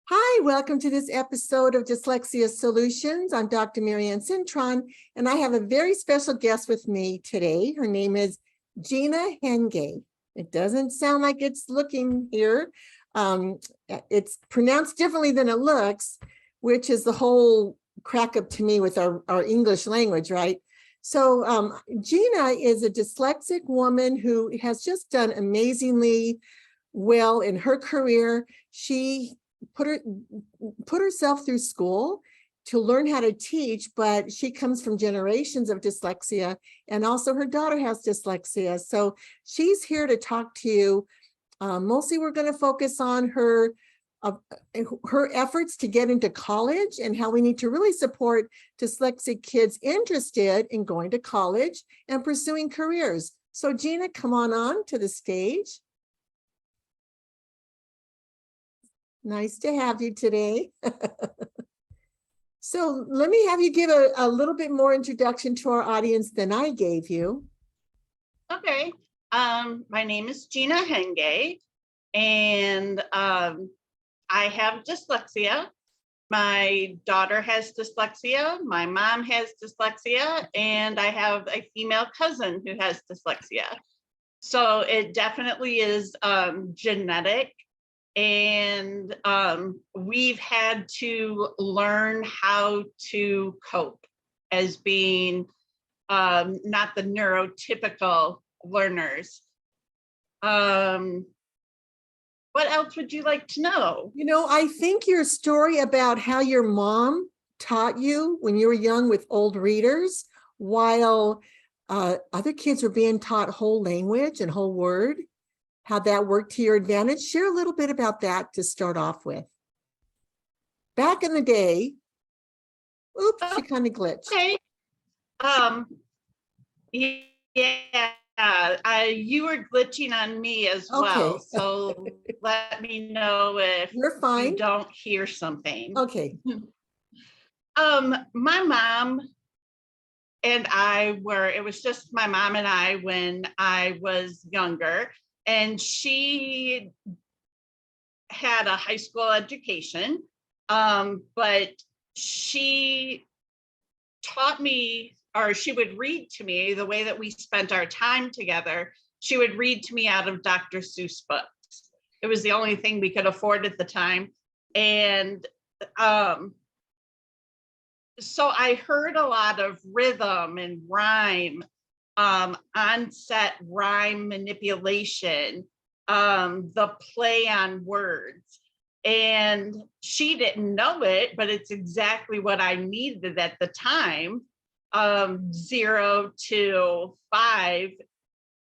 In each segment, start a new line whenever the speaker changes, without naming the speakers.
Hi, welcome to this episode of Dyslexia Solutions. I'm Dr. Marianne Cintron, and I have a very special guest with me today. Her name is Gina Hayunga. It doesn't sound like it's looking here. It's pronounced differently than it looks, which is the whole crack up to me with our English language, right? So Gina is a dyslexic woman who has just done amazingly well in her career. She put herself through school to learn how to teach, but she comes from generations of dyslexia, and also her daughter has dyslexia. So she's here to talk to you. Mostly we're going to focus on her efforts to get into college and how we need to really support dyslexic kids interested in going to college and pursuing careers. So Gina, come on to the stage. Nice to have you today. So let me have you give a little bit more introduction to our audience than I gave you.
Okay. My name is Gina Hayunga, and I have dyslexia. My daughter has dyslexia. My mom has dyslexia, and I have a female cousin who has dyslexia. So it definitely is genetic. And we've had to learn how to cope as being not the neurotypical learners. What else would you like to know?
You know, I think your story about how your mom taught you when you were young with old readers, while other kids were being taught whole language and whole word, how that worked to your advantage. Share a little bit about that to start off with. Back in the day, oops, she kind of glitched.
Okay. Yeah, you were glitching on me as well.
Okay.
So let me know if
You're fine.
you don't hear something.
Okay.
My mom and it was just my mom and I when I was younger, and she had a high school education, but she taught me, or she would read to me the way that we spent our time together. She would read to me out of Dr. Seuss books. It was the only thing we could afford at the time. And so I heard a lot of rhythm and rhyme, onset rhyme manipulation, the play on words. And she didn't know it, but it's exactly what I needed at the time. 0 to 5,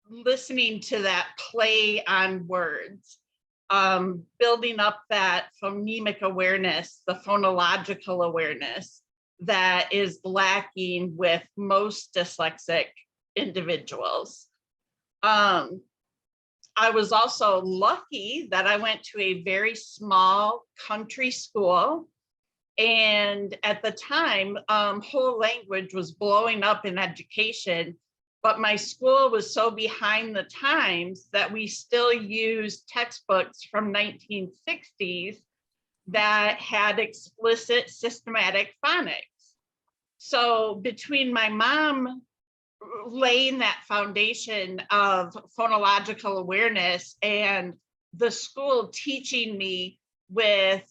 listening to that play on words, building up that phonemic awareness, the phonological awareness that is lacking with most dyslexic individuals. I was also lucky that I went to a very small country school. And at the time, whole language was blowing up in education, but my school was so behind the times that we still used textbooks from 1960s that had explicit systematic phonics. So between my mom laying that foundation of phonological awareness and the school teaching me with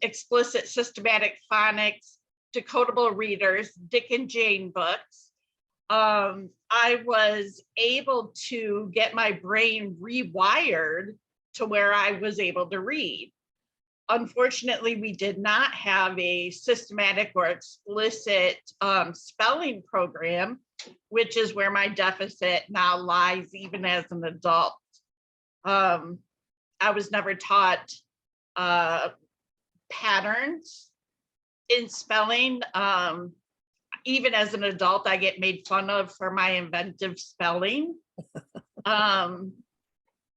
explicit systematic phonics, decodable readers, Dick and Jane books, I was able to get my brain rewired to where I was able to read. Unfortunately, we did not have a systematic or explicit spelling program, which is where my deficit now lies even as an adult. I was never taught patterns in spelling. Even as an adult, I get made fun of for my inventive spelling.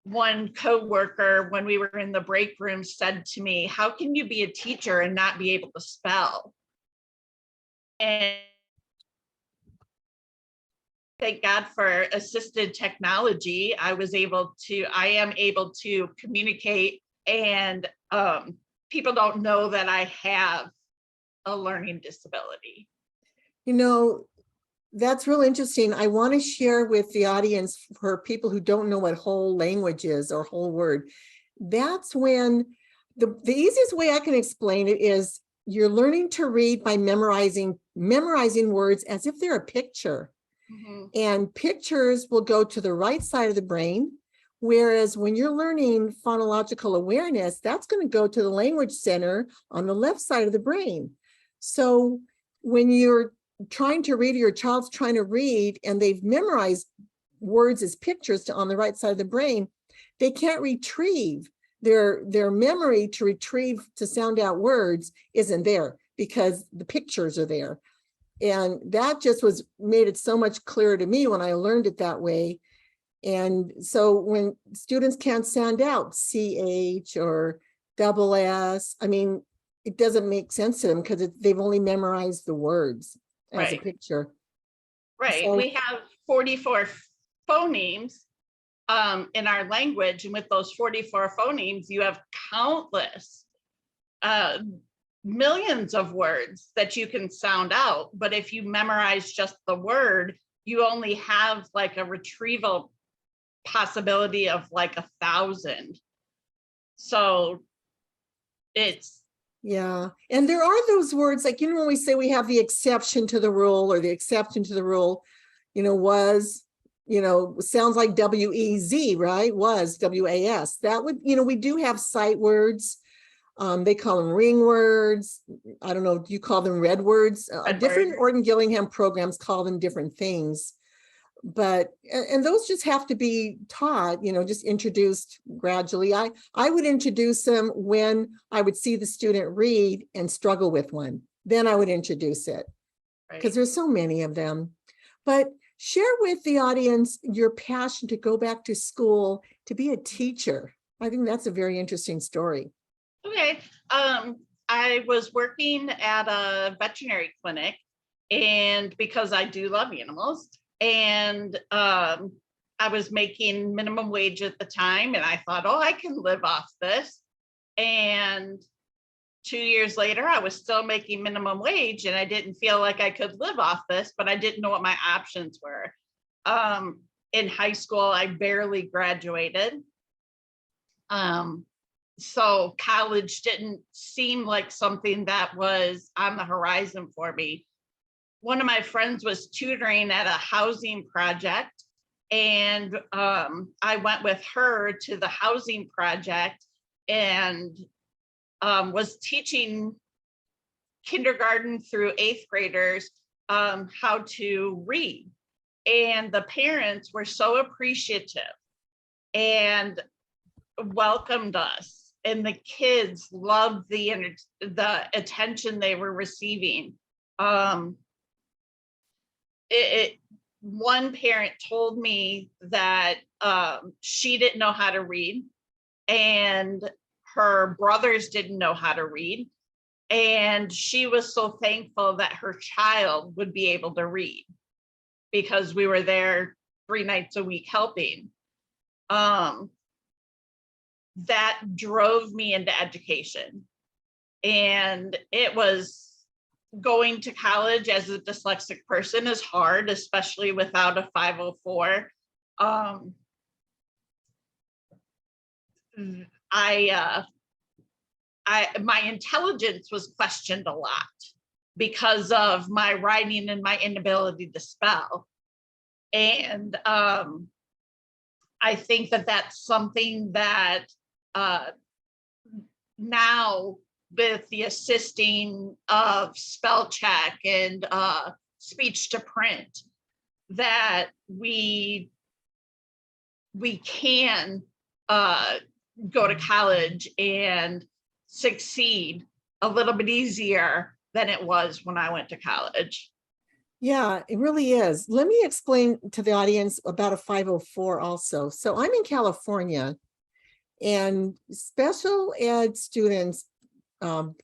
One coworker, when we were in the break room, said to me, "How can you be a teacher and not be able to spell?" And thank God for assisted technology. I am able to communicate and people don't know that I have a learning disability.
You know, that's real interesting. I want to share with the audience, for people who don't know what whole language is or whole word, that's when the easiest way I can explain it is you're learning to read by memorizing words as if they're a picture.
Mhm.
And pictures will go to the right side of the brain, whereas when you're learning phonological awareness, that's going to go to the language center on the left side of the brain. So when you're trying to read, or your child's trying to read, and they've memorized words as pictures on the right side of the brain, they can't retrieve their memory to retrieve, to sound out words isn't there because the pictures are there. And that just made it so much clearer to me when I learned it that way. And so when students can't sound out CH or double S, I mean, it doesn't make sense to them because they've only memorized the words as a
Right.
picture.
Right.
So,
We have 44 phonemes in our language. And with those 44 phonemes, you have countless millions of words that you can sound out. But if you memorize just the word, you only have like a retrieval possibility of like 1,000. So it's,
yeah. And there are those words, like, when we say we have the exception to the rule, or the exception to the rule, was, sounds like WEZ, right? Was WAS. That would, we do have sight words. They call them ring words. I don't know, do you call them red words? Different Orton Gillingham programs call them different things. But, and those just have to be taught, just introduced gradually. I would introduce them when I would see the student read and struggle with one. Then I would introduce it, because there's so many of them. But share with the audience your passion to go back to school to be a teacher. I think that's a very interesting story.
Okay. I was working at a veterinary clinic, and because I do love animals, and I was making minimum wage at the time, and I thought, oh, I can live off this. And 2 years later, I was still making minimum wage, and I didn't feel like I could live off this, but I didn't know what my options were. In high school, I barely graduated. So college didn't seem like something that was on the horizon for me. One of my friends was tutoring at a housing project, and I went with her to the housing project and was teaching kindergarten through 8th graders how to read. And the parents were so appreciative and welcomed us. And the kids loved the attention they were receiving. One parent told me that she didn't know how to read, and her brothers didn't know how to read. And she was so thankful that her child would be able to read, because we were there 3 nights a week helping. That drove me into education. And it was, going to college as a dyslexic person is hard, especially without a 504. My intelligence was questioned a lot because of my writing and my inability to spell. And I think that that's something that now, with the assisting of spell check and speech to print, that we can go to college and succeed a little bit easier than it was when I went to college.
Yeah, it really is. Let me explain to the audience about a 504 also. So I'm in California, and special ed students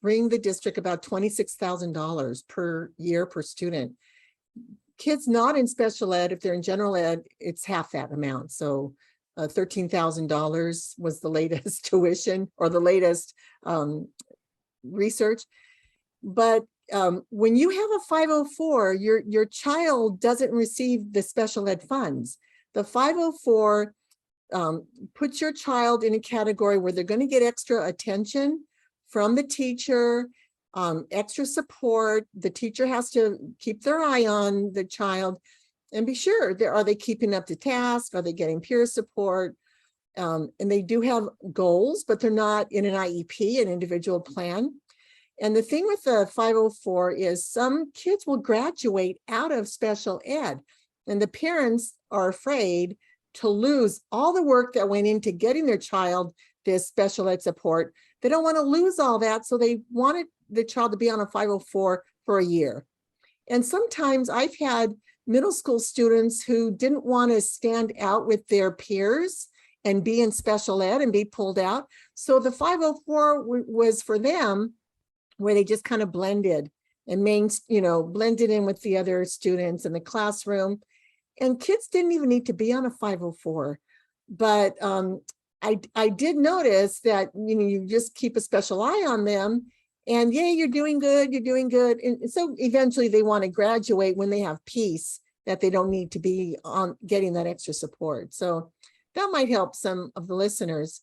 bring the district about $26,000 per year per student. Kids not in special ed, if they're in general ed, it's half that amount. So $13,000 was the latest tuition, or the latest research. But when you have a 504, your child doesn't receive the special ed funds. The 504 puts your child in a category where they're going to get extra attention from the teacher, extra support. The teacher has to keep their eye on the child and be sure, are they keeping up to task? Are they getting peer support? And they do have goals, but they're not in an IEP, an individual plan. And the thing with the 504 is some kids will graduate out of special ed, and the parents are afraid to lose all the work that went into getting their child this special ed support. They don't want to lose all that, so they wanted the child to be on a 504 for a year. And sometimes I've had middle school students who didn't want to stand out with their peers and be in special ed and be pulled out. So the 504 was for them, where they just kind of blended and blended in with the other students in the classroom. And kids didn't even need to be on a 504. But I did notice that, you just keep a special eye on them and yeah, you're doing good. And so eventually they want to graduate when they have peace that they don't need to be on getting that extra support. So that might help some of the listeners.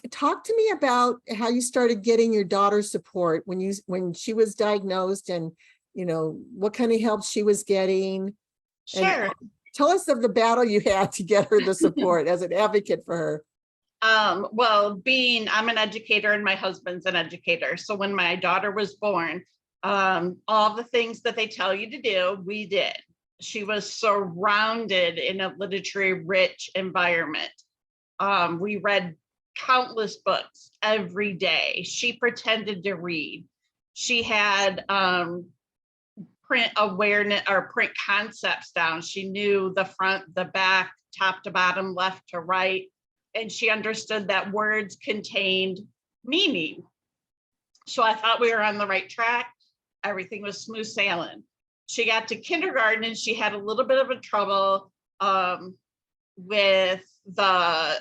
Talk to me about how you started getting your daughter's support when she was diagnosed, and what kind of help she was getting.
Sure.
And tell us of the battle you had to get her the support as an advocate for her.
Well, I'm an educator and my husband's an educator. So when my daughter was born, all the things that they tell you to do, we did. She was surrounded in a literature-rich environment. We read countless books every day. She pretended to read. She had print awareness or print concepts down. She knew the front, the back, top to bottom, left to right. And she understood that words contained meaning. So I thought we were on the right track. Everything was smooth sailing. She got to kindergarten and she had a little bit of a trouble with the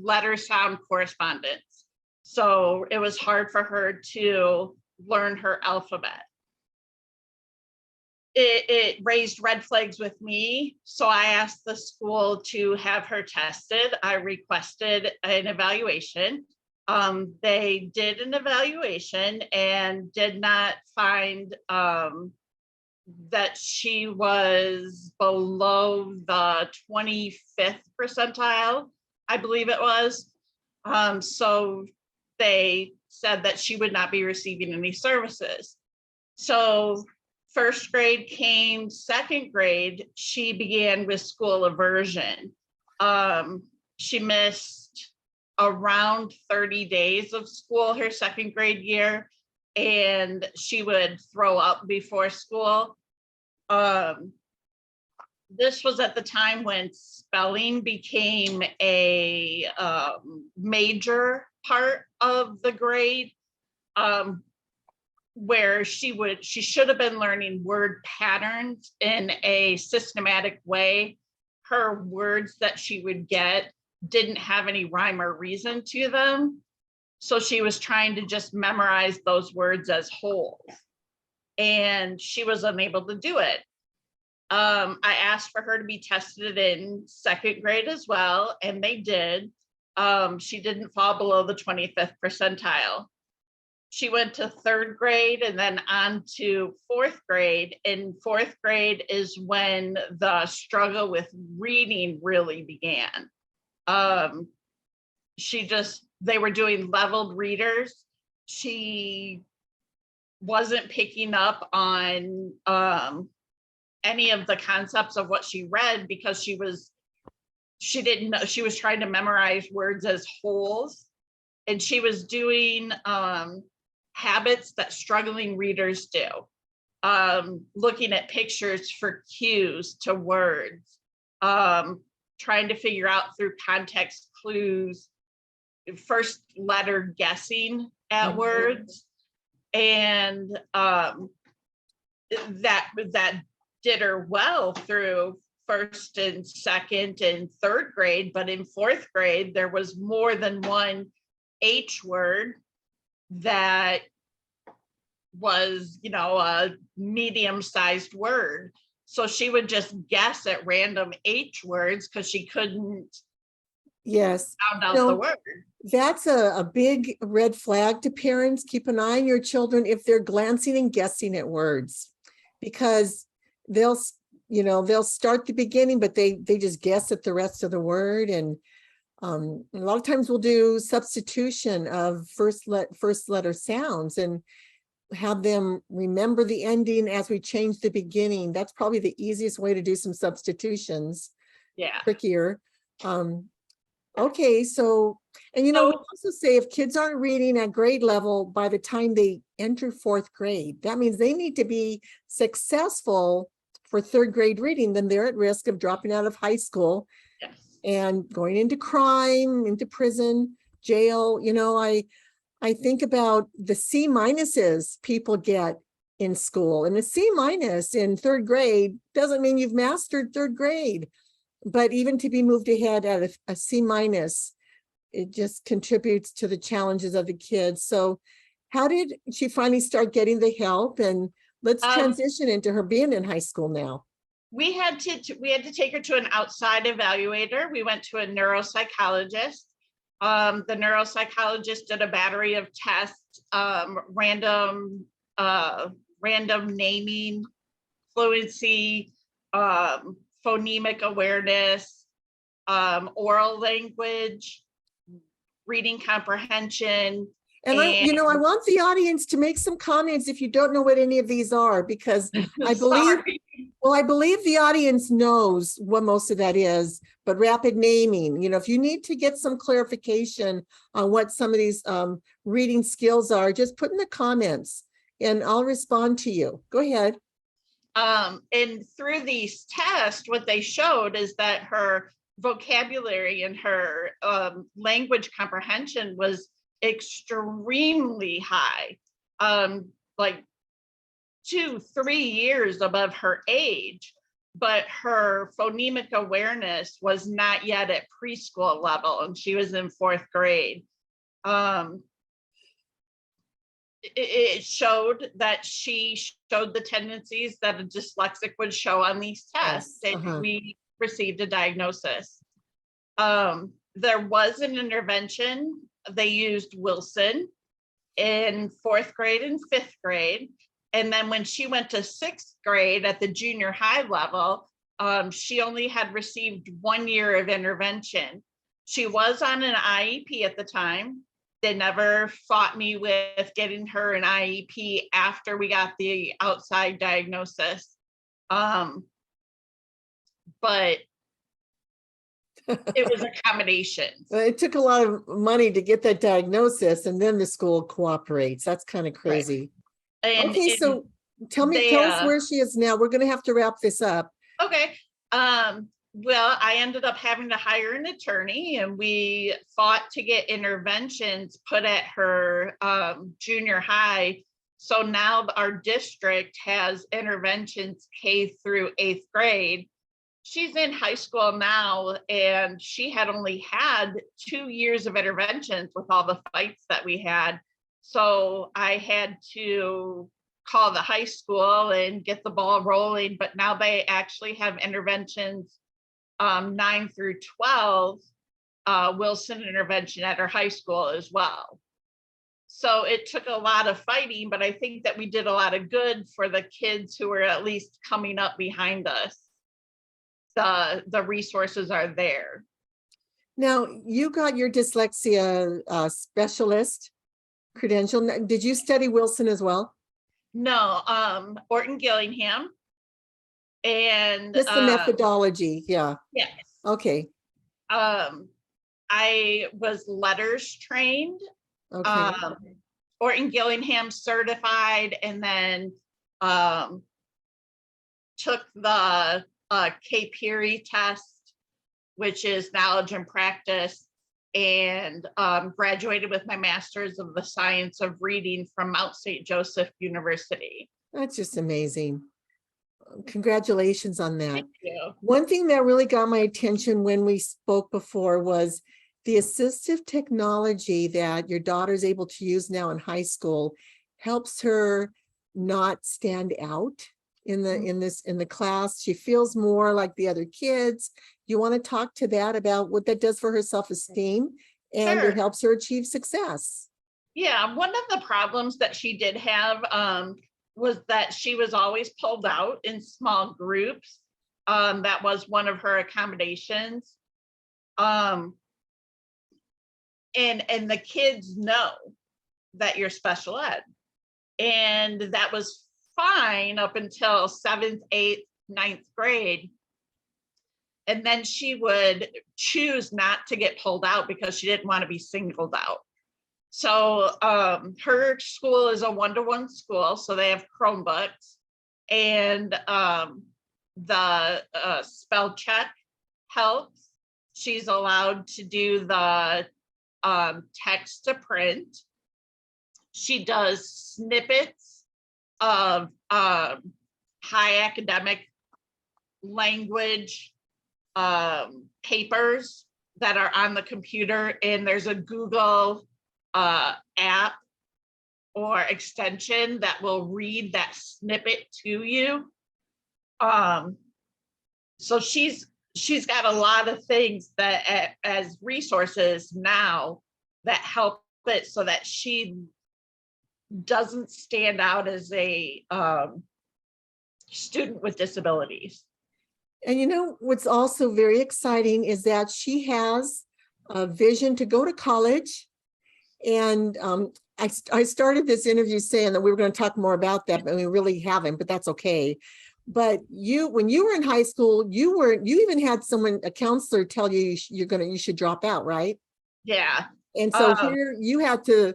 letter sound correspondence. So it was hard for her to learn her alphabet. It raised red flags with me. So I asked the school to have her tested. I requested an evaluation. They did an evaluation and did not find that she was below the 25th percentile, I believe it was. So they said that she would not be receiving any services. So first grade came, second grade, she began with school aversion. She missed around 30 days of school her second grade year, and she would throw up before school. This was at the time when spelling became a major part of the grade, where she should have been learning word patterns in a systematic way. Her words that she would get didn't have any rhyme or reason to them. So she was trying to just memorize those words as whole, and she was unable to do it. I asked for her to be tested in second grade as well, and they did. She didn't fall below the 25th percentile. She went to third grade and then on to fourth grade. And fourth grade is when the struggle with reading really began. They were doing leveled readers. She wasn't picking up on any of the concepts of what she read because she didn't know. She was trying to memorize words as wholes, and she was doing habits that struggling readers do, looking at pictures for cues to words, trying to figure out through context clues, first letter guessing at words, and that did her well through first and second and third grade. But in fourth grade, there was more than one H word that was, a medium-sized word. So she would just guess at random H words because she couldn't
Yes.
sound out the word.
That's a big red flag to parents. Keep an eye on your children if they're glancing and guessing at words, because they'll start the beginning, but they just guess at the rest of the word. And a lot of times we'll do substitution of first letter sounds and have them remember the ending as we change the beginning. That's probably the easiest way to do some substitutions.
Yeah.
Trickier. Okay, so, and we'll also say if kids aren't reading at grade level by the time they enter fourth grade, that means they need to be successful for third grade reading, then they're at risk of dropping out of high school.
Yes.
And going into crime, into prison, jail. I think about the C minuses people get in school, and a C minus in third grade doesn't mean you've mastered third grade. But even to be moved ahead at a C minus, it just contributes to the challenges of the kids. So how did she finally start getting the help? And let's transition into her being in high school now.
We had to take her to an outside evaluator. We went to a neuropsychologist. The neuropsychologist did a battery of tests, random naming, fluency, phonemic awareness, oral language, reading comprehension.
And I want the audience to make some comments if you don't know what any of these are, because I believe the audience knows what most of that is, but rapid naming, if you need to get some clarification on what some of these reading skills are, just put in the comments and I'll respond to you. Go ahead.
And through these tests, what they showed is that her vocabulary and her language comprehension was extremely high, like 2-3 years above her age, but her phonemic awareness was not yet at preschool level, and she was in fourth grade. It showed that she showed the tendencies that a dyslexic would show on these tests.
Yes.
And we received a diagnosis. There was an intervention. They used Wilson in fourth grade and fifth grade. And then when she went to sixth grade at the junior high level, she only had received 1 year of intervention. She was on an IEP at the time. They never fought me with getting her an IEP after we got the outside diagnosis. But it was accommodations.
It took a lot of money to get that diagnosis, and then the school cooperates. That's kind of crazy.
Right.
Okay, so tell us where she is now. We're going to have to wrap this up.
Okay. Well, I ended up having to hire an attorney, and we fought to get interventions put at her junior high. So now our district has interventions K through 8th grade. She's in high school now, and she had only had 2 years of interventions with all the fights that we had. So I had to call the high school and get the ball rolling, but now they actually have interventions 9 through 12, Wilson intervention at her high school as well. So it took a lot of fighting, but I think that we did a lot of good for the kids who were at least coming up behind us. The resources are there.
Now, you got your dyslexia specialist credential. Did you study Wilson as well?
No, Orton Gillingham. And
just the methodology. Yeah.
Yes.
Okay.
I was letters trained.
Okay.
Orton Gillingham certified, and then took the K-Peary test, which is knowledge and practice, and graduated with my master's of the science of reading from Mount St. Joseph University.
That's just amazing. Congratulations on that.
Thank you.
One thing that really got my attention when we spoke before was the assistive technology that your daughter's able to use now in high school helps her not stand out in the class. She feels more like the other kids. You want to talk to that about what that does for her self-esteem, and it
Sure.
helps her achieve success.
Yeah, one of the problems that she did have was that she was always pulled out in small groups. That was one of her accommodations. Um, and the kids know that you're special ed. And that was fine up until 7th, 8th, 9th grade. And then she would choose not to get pulled out because she didn't want to be singled out. So her school is a one-to-one school, so they have Chromebooks, and the spell check helps. She's allowed to do the text to print. She does snippets of high academic language papers that are on the computer, and there's a Google app or extension that will read that snippet to you. So she's got a lot of things that as resources now that help it so that she doesn't stand out as a student with disabilities.
And you know, what's also very exciting is that she has a vision to go to college. And I started this interview saying that we were going to talk more about that, but we really haven't, but that's okay. But when you were in high school, you even had a counselor tell you you should drop out, right?
Yeah.
And so here you had to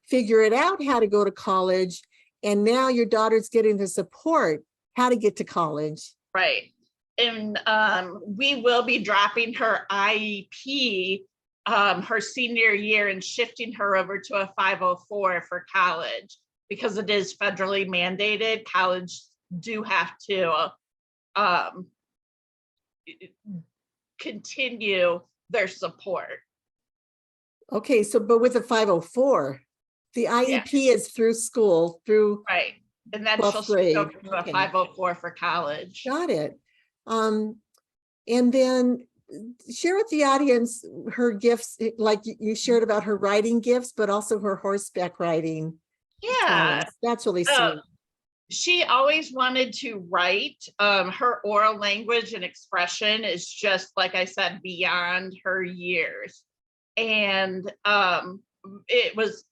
figure it out how to go to college. And now your daughter's getting the support how to get to college.
Right. And we will be dropping her IEP her senior year and shifting her over to a 504 for college because it is federally mandated. College do have to continue their support.
Okay, so but with a 504, the IEP is through school, through
right, and then she'll
12th grade.
go to a 504 for college.
Got it. And then share with the audience her gifts, like you shared about her writing gifts, but also her horseback riding.
Yeah,
that's really sweet.
She always wanted to write. Her oral language and expression is just, like I said, beyond her years. And it was,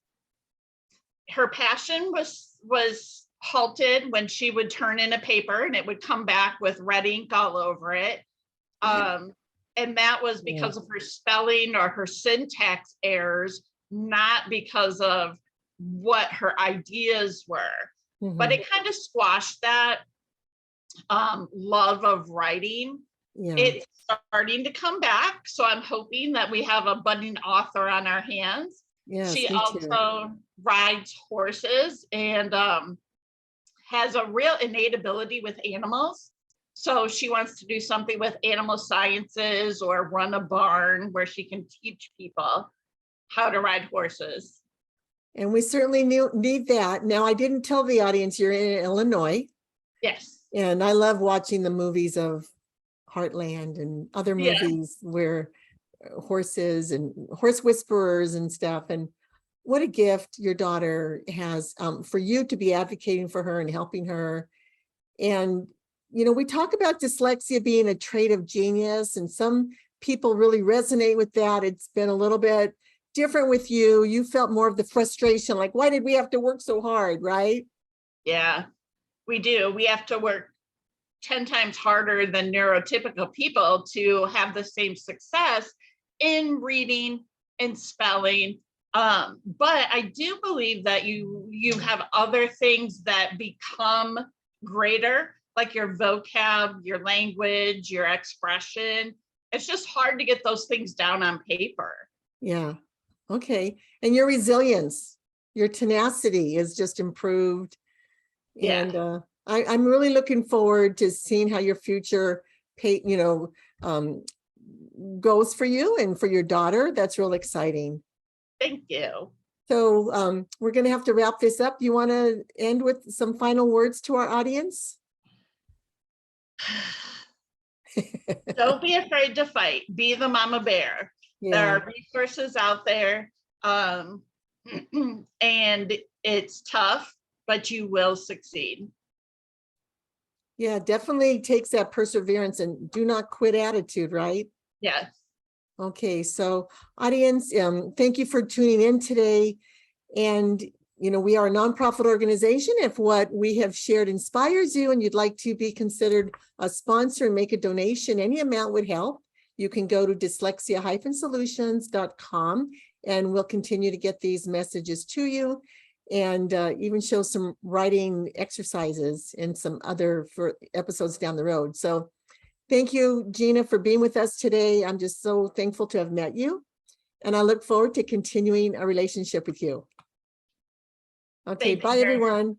her passion was halted when she would turn in a paper and it would come back with red ink all over it. And that was because of her spelling or her syntax errors, not because of what her ideas were. But it kind of squashed that love of writing. It's starting to come back. So I'm hoping that we have a budding author on our hands. She also rides horses and has a real innate ability with animals. So she wants to do something with animal sciences or run a barn where she can teach people how to ride horses. And we certainly need that. Now, I didn't tell the audience you're in Illinois. Yes. And I love watching the movies of Heartland and other movies where horses and horse whisperers and stuff. And what a gift your daughter has for you to be advocating for her and helping her. And you know, we talk about dyslexia being a trait of genius, and some people really resonate with that. It's been a little bit different with you. You felt more of the frustration, like, why did we have to work so hard, right? Yeah, we do. We have to work 10 times harder than neurotypical people to have the same success in reading and spelling. But I do believe that you have other things that become greater, like your vocab, your language, your expression. It's just hard to get those things down on paper. Yeah. Okay. And your resilience, your tenacity is just improved. And I'm really looking forward to seeing how your future
goes for you and for your daughter. That's real exciting.
Thank you.
So we're going to have to wrap this up. You want to end with some final words to our audience?
Don't be afraid to fight. Be the mama bear. There
Yeah,
are resources out there, and it's tough, but you will succeed.
yeah, definitely takes that perseverance and do not quit attitude, right?
Yes.
Okay, so audience, thank you for tuning in today. And, you know, we are a nonprofit organization. If what we have shared inspires you and you'd like to be considered a sponsor and make a donation, any amount would help. You can go to dyslexia-solutions.com and we'll continue to get these messages to you and even show some writing exercises and some other for episodes down the road. So thank you, Gina, for being with us today. I'm just so thankful to have met you. And I look forward to continuing a relationship with you. Okay,
Thank you
bye,
very much.
everyone.